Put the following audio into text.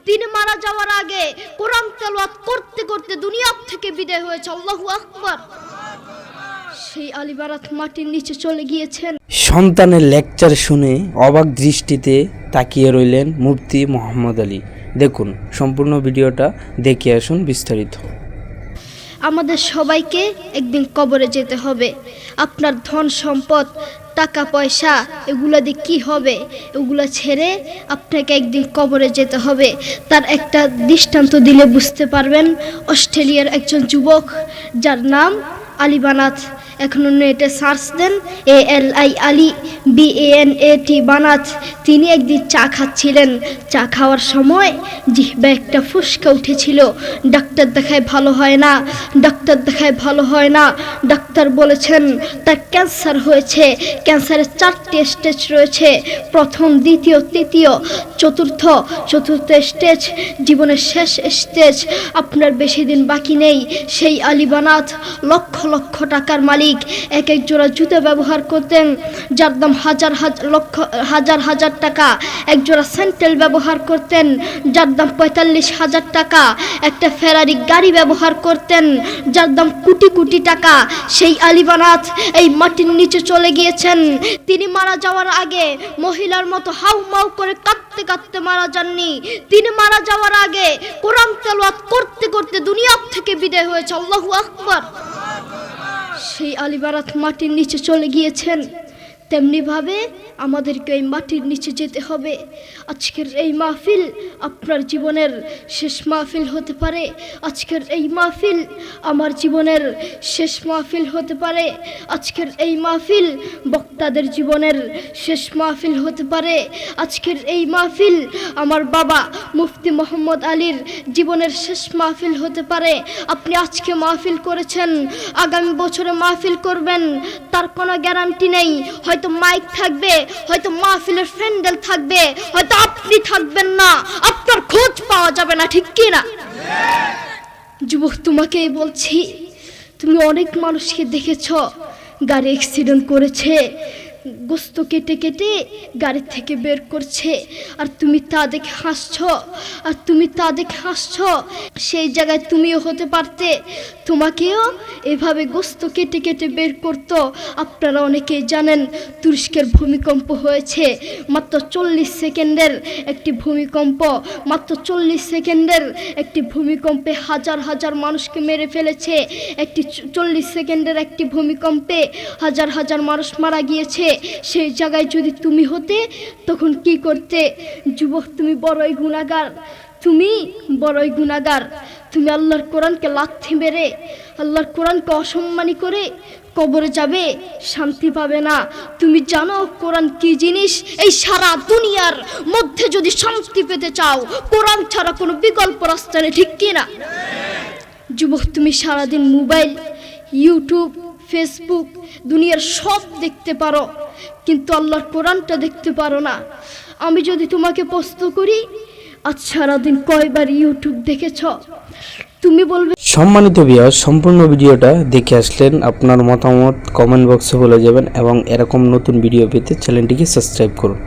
তিনি মারা যাওয়ার আগে কোরআন তেলাওয়াত করতে করতে দুনিয়া থেকে বিদায় হয়েছে। আল্লাহু আকবার। সেই আলী বারাত মাটির নিচে চলে গিয়েছেন। সন্তানের লেকচার শুনে অবাক দৃষ্টিতে তাকিয়ে রইলেন মুফতি মোহাম্মদ আলী। দেখুন সম্পূর্ণ ভিডিওটা দেখে আসুন বিস্তারিত। আমাদের সবাইকে একদিন কবরে যেতে হবে। আপনার ধন সম্পদ টাকা পয়সা এগুলো দিয়ে কী হবে? এগুলো ছেড়ে আপনাকে একদিন কবরে যেতে হবে। তার একটা দৃষ্টান্ত দিলে বুঝতে পারবেন। অস্ট্রেলিয়ার একজন যুবক যার নাম আলী বানাত, এখনো নেটে সার্চ দেন ALI আলী BANAT বানাত। তিনি একদিন চা খাচ্ছিলেন। চা খাওয়ার সময় জিহ্বা একটা ফুসকা উঠেছিল। ডাক্তার দেখায় ভালো হয় না, ডাক্তার দেখায় ভালো হয় না। ডাক্তার বলেছেন তার ক্যান্সার হয়েছে। ক্যান্সারের 4টি স্টেজ রয়েছে, প্রথম, দ্বিতীয়, তৃতীয়, চতুর্থ স্টেজ, জীবনের শেষ স্টেজ। আপনার বেশি দিন বাকি নেই। সেই আলী বানাত লক্ষ লক্ষ টাকার মালিক। এক এক জোড়া জুতা ব্যবহার করতেন যার দাম হাজার টাকা। এক জোড়া স্যান্ডেল ব্যবহার করতেন যার দাম 45,000 টাকা। একটা ফেরারি গাড়ি ব্যবহার করতেন যার দাম কোটি কোটি টাকা। সেই আলী বানাত এই মাটির নিচে চলে গিয়েছেন। তিনি মারা যাওয়ার আগে মহিলার মতো হাউমাউ করে কাঁদতে কাঁদতে মারা যাননি। তিনি মারা যাওয়ার আগে কোরআন তেলাওয়াত করতে করতে দুনিয়া থেকে বিদায় হয়েছে। আল্লাহু আকবার। সেই আলী বারাত মাটির নিচে চলে গিয়েছেন। তেমনিভাবে আমাদেরকে এই মাটির নিচে যেতে হবে। আজকের এই মাহফিল আপনার জীবনের শেষ মাহফিল হতে পারে। আজকের এই মাহফিল আমার জীবনের শেষ মাহফিল হতে পারে। আজকের এই মাহফিল বক্তাদের জীবনের শেষ মাহফিল হতে পারে। আজকের এই মাহফিল আমার বাবা মুফতি মোহাম্মদ আলীর জীবনের শেষ মাহফিল হতে পারে। আপনি আজকে মাহফিল করেছেন, আগামী বছরে মাহফিল করবেন তার কোনো গ্যারান্টি নেই। হয়তো মাইক থাকবে, হয়তো মাহফিলের প্যান্ডেল থাকবে, হয়তো আপনি থাকবেন না, আপনার খোঁজ পাওয়া যাবে না, ঠিক কি না? যুবক, তোমাকেই বলছি, তুমি অনেক মানুষকে দেখেছ গাড়ি অ্যাক্সিডেন্ট করেছে, গোস্ত কেটে কেটে গাড়ি থেকে বের করছে, আর তুমি তা দেখে হাসছ। সেই জায়গায় তুমিও হতে পারতে, তোমাকেও এভাবে গোস্ত কেটে কেটে বের করত। আপনারা অনেকেই জানেন তুরস্কের ভূমিকম্প হয়েছে। মাত্র 40 সেকেন্ডের একটি ভূমিকম্প, মাত্র 40 সেকেন্ডের একটি ভূমিকম্পে হাজার হাজার মানুষকে মেরে ফেলেছে। 40 সেকেন্ডের একটি ভূমিকম্পে হাজার হাজার মানুষ মারা গিয়েছে। সেই জায়গায় যদি তুমি হতে তখন কি করতে? যুবক, তুমি বড়ই গুনাহগার, তুমি বড়ই গুনাহগার। তুমি আল্লাহর কোরআনকে লাথি মেরে, আল্লাহর কোরআনকে অসম্মানী করে কবরে যাবে, শান্তি পাবে না। তুমি জানো কোরআন কি জিনিস? এই সারা দুনিয়ার মধ্যে যদি শান্তি পেতে চাও, কোরআন ছাড়া কোনো বিকল্প রাস্তা নেই, ঠিক কি না? যুবক, তুমি সারাদিন মোবাইল, ইউটিউব, ফেসবুক, দুনিয়ার সব দেখতে পারো, কিন্তু আল্লাহর কোরআনটা দেখতে পারো না। আমি যদি তোমাকে প্রশ্ন করি, আজ সারাদিন কয়বার ইউটিউব দেখেছ? তুমি বলবে। সম্মানিত ভিউয়ার, সম্পূর্ণ ভিডিওটা দেখে আসলেন। আপনার মতামত কমেন্ট বক্সে বলে যাবেন এবং এরকম নতুন ভিডিও পেতে চ্যানেলটিকে সাবস্ক্রাইব করুন।